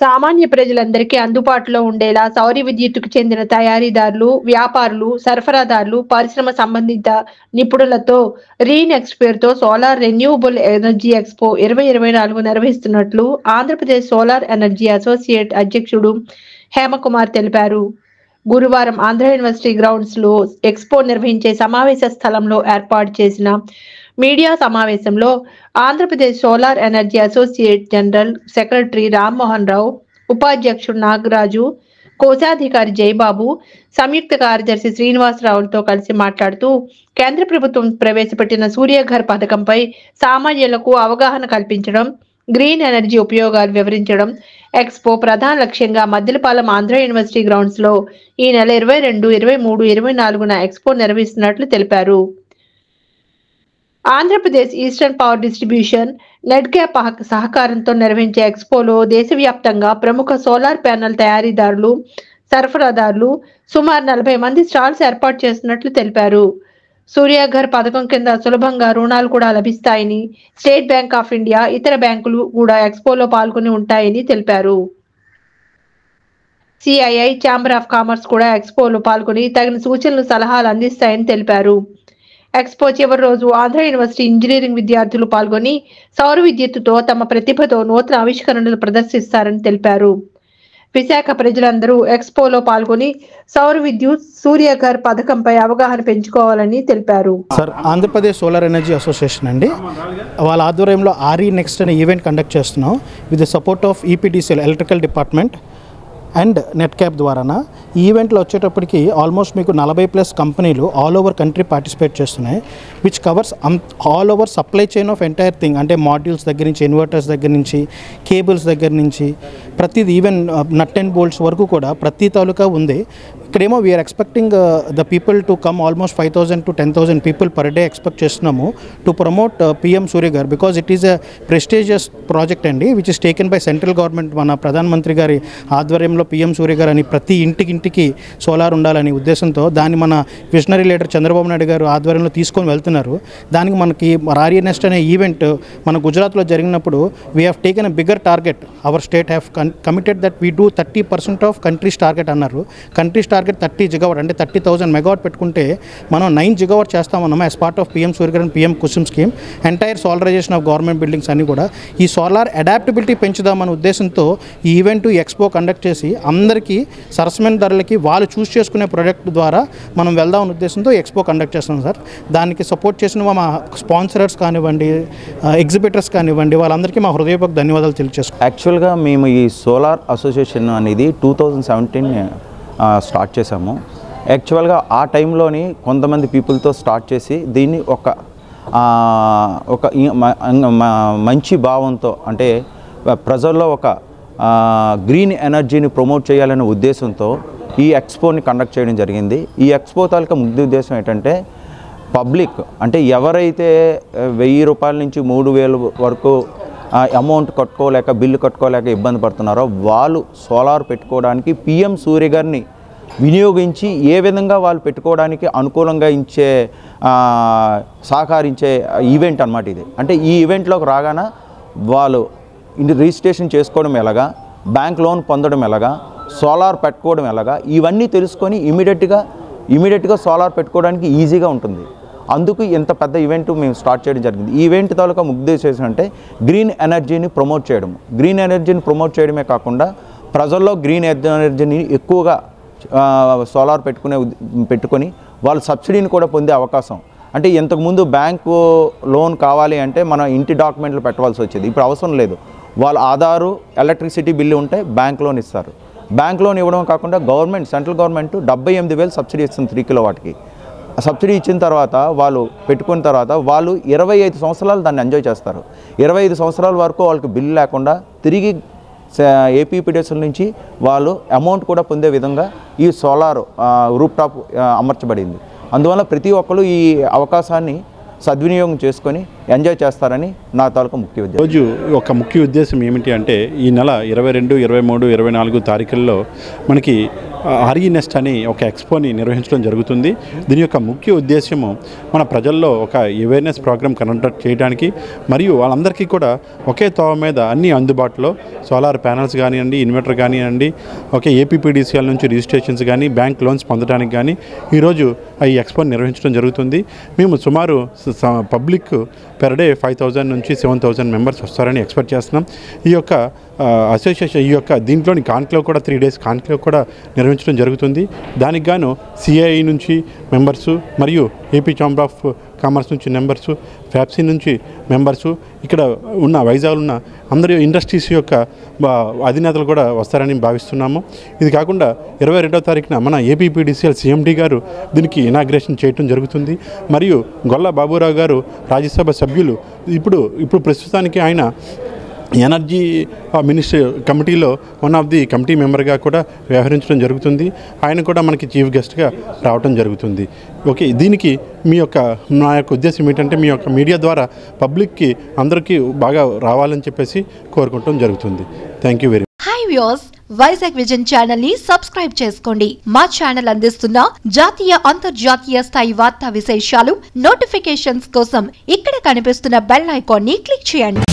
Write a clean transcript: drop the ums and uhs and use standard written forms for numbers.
సామాన్య ప్రజలందరికీ అందుబాటులో ఉండేలా సౌర విద్యుత్తుకు చెందిన తయారీదారులు, వ్యాపారులు, సరఫరాదారులు, పరిశ్రమ సంబంధిత నిపుణులతో రీనెక్స్ట్ పేరుతో సోలార్ రెన్యూవబుల్ ఎనర్జీ ఎక్స్పో 2024 నిర్వహిస్తున్నట్లు ఆంధ్రప్రదేశ్ సోలార్ ఎనర్జీ అసోసియేట్ అధ్యక్షుడు హేమకుమార్ తెలిపారు. గురువారం ఆంధ్ర యూనివర్సిటీ గ్రౌండ్స్ లో ఎక్స్పో నిర్వహించే సమావేశ స్థలంలో ఏర్పాటు చేసిన మీడియా సమావేశంలో Andhra Pradesh solar energy associate general secretary Rammohan Rao, ఉపాధ్యక్షుడు నాగరాజు, కోశాధికారి జయబాబు, సంయుక్త కార్యదర్శి శ్రీనివాసరావులతో కలిసి మాట్లాడుతూ కేంద్ర ప్రభుత్వం ప్రవేశపెట్టిన సూర్యఘర్ పథకంపై సామాన్యులకు అవగాహన కల్పించడం, గ్రీన్ ఎనర్జీ ఉపయోగాలు వివరించడం ఎక్స్పో ప్రధాన లక్ష్యంగా మద్దిలపాలెం ఆంధ్ర యూనివర్సిటీ గ్రౌండ్స్ లో ఈ నెల 22, 23, 24న ఎక్స్పో నిర్వహిస్తున్నట్లు తెలిపారు. Andhra Pradesh eastern power distribution, NEDCAP సహకారంతో నిర్వహించే ఎక్స్పోలో దేశవ్యాప్తంగా ప్రముఖ సోలార్ ప్యానెల్ తయారీదారులు, సరఫరాదారులు సుమారు 40 మంది స్టాల్స్ ఏర్పాటు చేస్తున్నట్లు తెలిపారు. సూర్యఘర్ పథకం కింద సులభంగా రుణాలు కూడా లభిస్తాయని, స్టేట్ బ్యాంక్ ఆఫ్ ఇండియా, ఇతర బ్యాంకులు కూడా ఎక్స్పోలో పాల్గొని ఉంటాయని తెలిపారు. సిఐఐ, ఛాంబర్ ఆఫ్ కామర్స్ కూడా ఎక్స్పోలో పాల్గొని తగిన సూచనలు, సలహాలు అందిస్తాయని తెలిపారు. ఎక్స్పో చివరి రోజు ఆంధ్ర యూనివర్సిటీ ఇంజనీరింగ్ విద్యార్థులు పాల్గొని సౌర విద్యుత్తుతో తమ ప్రతిభతో నూతన ఆవిష్కరణలు ప్రదర్శిస్తారని తెలిపారు. విశాఖ ప్రజలందరూ ఎక్స్పోలో పాల్గొని సౌర విద్యుత్, సూర్యఘర్ పథకంపై అవగాహన పెంచుకోవాలని తెలిపారు. Sir, Andhra Pradesh solar energy association అండి, వాళ్ళ ఆధ్వర్యంలో ఆర్ఈ నెక్స్ట్ అనే ఈవెంట్ కండక్ట్ చేస్తున్నాం with the support of EPDCL electrical department and NETCAP ద్వారాన. ఈ ఈవెంట్లో వచ్చేటప్పటికి ఆల్మోస్ట్ మీకు 40+ కంపెనీలు ఆల్ ఓవర్ కంట్రీ పార్టిసిపేట్ చేస్తున్నాయి, which covers all over supply chain of entire thing. అంటే మాడ్యూల్స్ దగ్గర నుంచి, ఇన్వర్టర్స్ దగ్గర నుంచి, కేబుల్స్ దగ్గర నుంచి ప్రతిది, ఈవెన్ నట్ అండ్ బోల్ట్స్ వరకు కూడా ప్రతి తాలూకా ఉంది. ఇక్కడేమో we're expecting the people to come almost 5,000 to 10,000 people per day expect చేస్తున్నాము to promote PM Suryaghar, because it is a prestigious project అండి, which is taken by central government. మన ప్రధానమంత్రి గారి ఆధ్వర్యంలో పిఎం సూర్యఘర్ అని ప్రతి ఇంటికి సోలార్ ఉండాలని ఉద్దేశంతో దాన్ని మన విజనరీ లీడర్ చంద్రబాబు నాయుడు గారు ఆధ్వర్యంలో తీసుకొని వెళ్తున్నారు. దానికి మనకి ఆర్ఈ నెక్స్ట్ అనే ఈవెంట్ మన గుజరాత్లో జరిగినప్పుడు we have taken a bigger target. Our state have committed that we do 30% of countries target అన్నారు. కంట్రీస్ టార్గెట్ 30 జిగావాట్, అంటే 30,000 మెగావాట్ పెట్టుకుంటే మనం 9 జిగావాట్ చేస్తామన్నాము as part of PM Suryaghar and PM Kusum scheme. Entire solarization of government buildings అన్ని కూడా ఈ solar adaptability పెంచుదామనే ఉద్దేశంతో ఈ ఈవెంట్, ఈ ఎక్స్పో కండక్ట్ చేసి అందరికీ సరసమైన ధరలకి వాళ్ళు చూస్ చేసుకునే ప్రొడక్ట్ ద్వారా మనం వెళ్దామనే ఉద్దేశంతో ఎక్స్పో కండక్ట్ చేస్తున్నాం సార్. దానికి సపోర్ట్ చేసిన మా స్పాన్సరర్స్ కానివ్వండి, ఎగ్జిబిటర్స్ కానివ్వండి, వాళ్ళందరికీ మా హృదయపూర్వక ధన్యవాదాలు తెలియజేసుకుంటాం. యాక్చువల్గా మేము ఈ సోలార్ అసోసియేషన్ అనేది 2017 స్టార్ట్ చేశాము. యాక్చువల్గా ఆ టైంలోని కొంతమంది పీపుల్తో స్టార్ట్ చేసి దీన్ని ఒక మంచి భావంతో, అంటే ప్రజల్లో ఒక గ్రీన్ ఎనర్జీని ప్రమోట్ చేయాలనే ఉద్దేశంతో ఈ ఎక్స్పోని కండక్ట్ చేయడం జరిగింది. ఈ ఎక్స్పో తాలూకా ముఖ్య ఉద్దేశం ఏంటంటే పబ్లిక్, అంటే ఎవరైతే 1000 రూపాయల నుంచి 3,000 వరకు అమౌంట్ కట్టుకోలేక, బిల్లు కట్టుకోలేక ఇబ్బంది పడుతున్నారో వాళ్ళు సోలార్ పెట్టుకోవడానికి పిఎం సూర్యఘర్ని వినియోగించి ఏ విధంగా వాళ్ళు పెట్టుకోవడానికి అనుకూలంగా సహకరించే ఈవెంట్ అన్నమాట ఇది. అంటే ఈ ఈవెంట్లోకి రాగానే వాళ్ళు రిజిస్ట్రేషన్ చేసుకోవడం ఎలాగా, బ్యాంక్ లోన్ పొందడం ఎలాగా, సోలార్ పెట్టుకోవడం ఎలాగా, ఇవన్నీ తెలుసుకొని ఇమీడియట్గా సోలార్ పెట్టుకోవడానికి ఈజీగా ఉంటుంది. అందుకు ఇంత పెద్ద ఈవెంట్ మేము స్టార్ట్ చేయడం జరిగింది. ఈ ఈవెంట్ తాలూకా ఉద్దేశం అంటే గ్రీన్ ఎనర్జీని ప్రమోట్ చేయడం. గ్రీన్ ఎనర్జీని ప్రమోట్ చేయడమే కాకుండా ప్రజల్లో గ్రీన్ ఎనర్జీని ఎక్కువగా సోలార్ పెట్టుకొని వాళ్ళు సబ్సిడీని కూడా పొందే అవకాశం. అంటే ఇంతకుముందు బ్యాంకు లోన్ కావాలి అంటే మనం ఇంటి డాక్యుమెంట్లు పెట్టవలసి వచ్చేది, ఇప్పుడు అవసరం లేదు. వాళ్ళ ఆధారు, ఎలక్ట్రిసిటీ బిల్లు ఉంటే బ్యాంక్ లోన్ ఇస్తారు. బ్యాంక్ లోన్ ఇవ్వడం కాకుండా సెంట్రల్ గవర్నమెంట్ 78,000 సబ్సిడీ ఇస్తుంది 3 కిలోవాట్కి. సబ్సిడీ ఇచ్చిన తర్వాత వాళ్ళు పెట్టుకున్న తర్వాత వాళ్ళు 25 సంవత్సరాలు దాన్ని ఎంజాయ్ చేస్తారు. 25 సంవత్సరాల వరకు వాళ్ళకి బిల్లు లేకుండా తిరిగి ఏపీపీడీఎస్ఎల్ నుంచి వాళ్ళు అమౌంట్ కూడా పొందే విధంగా ఈ సోలార్ రూప్ టాప్ అమర్చబడింది. అందువల్ల ప్రతి ఒక్కరు ఈ అవకాశాన్ని సద్వినియోగం చేసుకొని ఎంజాయ్ చేస్తారని నా తాలూకు ముఖ్య ఉద్దేశం. రోజు ఒక ముఖ్య ఉద్దేశం ఏమిటి అంటే ఈ నెల 22, 23, 24 తారీఖుల్లో మనకి ఆర్ఈ నెస్ట్ అని ఒక ఎక్స్పోని నిర్వహించడం జరుగుతుంది. దీని యొక్క ముఖ్య ఉద్దేశము మన ప్రజల్లో ఒక అవేర్నెస్ ప్రోగ్రామ్ కండక్ట్ చేయడానికి మరియు వాళ్ళందరికీ కూడా ఒకే తోవ మీద అన్ని అందుబాటులో సోలార్ ప్యానల్స్ కానివ్వండి, ఇన్వర్టర్ కానివ్వండి, ఒకే ఏపీపీడీసీఎల్ నుంచి రిజిస్ట్రేషన్స్ కానీ, బ్యాంక్ లోన్స్ పొందడానికి కానీ ఈరోజు ఈ ఎక్స్పోని నిర్వహించడం జరుగుతుంది. మేము సుమారు పబ్లిక్ పెర్ డే 5,000 నుంచి 7,000 మెంబర్స్ వస్తారని ఎక్స్పెక్ట్ చేస్తున్నాం. ఈ యొక్క అసోసియేషన్ ఈ యొక్క దీంట్లోని కాన్క్లేవ్ కూడా 3 days కాన్క్లేవ్ కూడా నిర్వహించడం జరుగుతుంది. దానికి గాను సిఐఐ నుంచి మెంబర్సు మరియు ఏపీ ఛాంబర్ ఆఫ్ కామర్స్ నుంచి మెంబర్సు, ఫ్యాప్సీ నుంచి మెంబర్సు, ఇక్కడ ఉన్న వైజాగ్లో ఉన్న అందరి ఇండస్ట్రీస్ యొక్క అధినేతలు కూడా వస్తారని భావిస్తున్నాము. ఇది కాకుండా 22వ తారీఖున మన ఏపీపీడీసీఎల్ సిఎండి గారు దీనికి ఇనాగ్రేషన్ చేయడం జరుగుతుంది. మరియు గొల్ల బాబురావు గారు రాజ్యసభ సభ్యులు ఇప్పుడు ప్రస్తుతానికి ఆయన ఎనర్జీ మినిస్ట్రీ కమిటీలో వన్ ఆఫ్ ది కమిటీ మెంబర్గా కూడా వ్యవహరించడం జరుగుతుంది. ఆయన కూడా మనకి చీఫ్ గెస్ట్గా రావడం జరుగుతుంది. ఓకే, దీనికి నా యొక్క ఉద్దేశం ఏంటంటే మీ యొక్క మీడియా ద్వారా పబ్లిక్కి అందరికీ బాగా రావాలని చెప్పేసి కోరుకుంటం జరుగుతుంది. Thank you very much. Hi viewers, Vizag vision channel ని సబ్స్క్రైబ్ చేసుకోండి. మా ఛానల్ అందిస్తున్న జాతీయ అంతర్జాతీయ స్థాయి వార్తా విశేషాలు నోటిఫికేషన్స్ కోసం ఇక్కడ కనిపిస్తున్న బెల్ ఐకాన్ ని క్లిక్ చేయండి.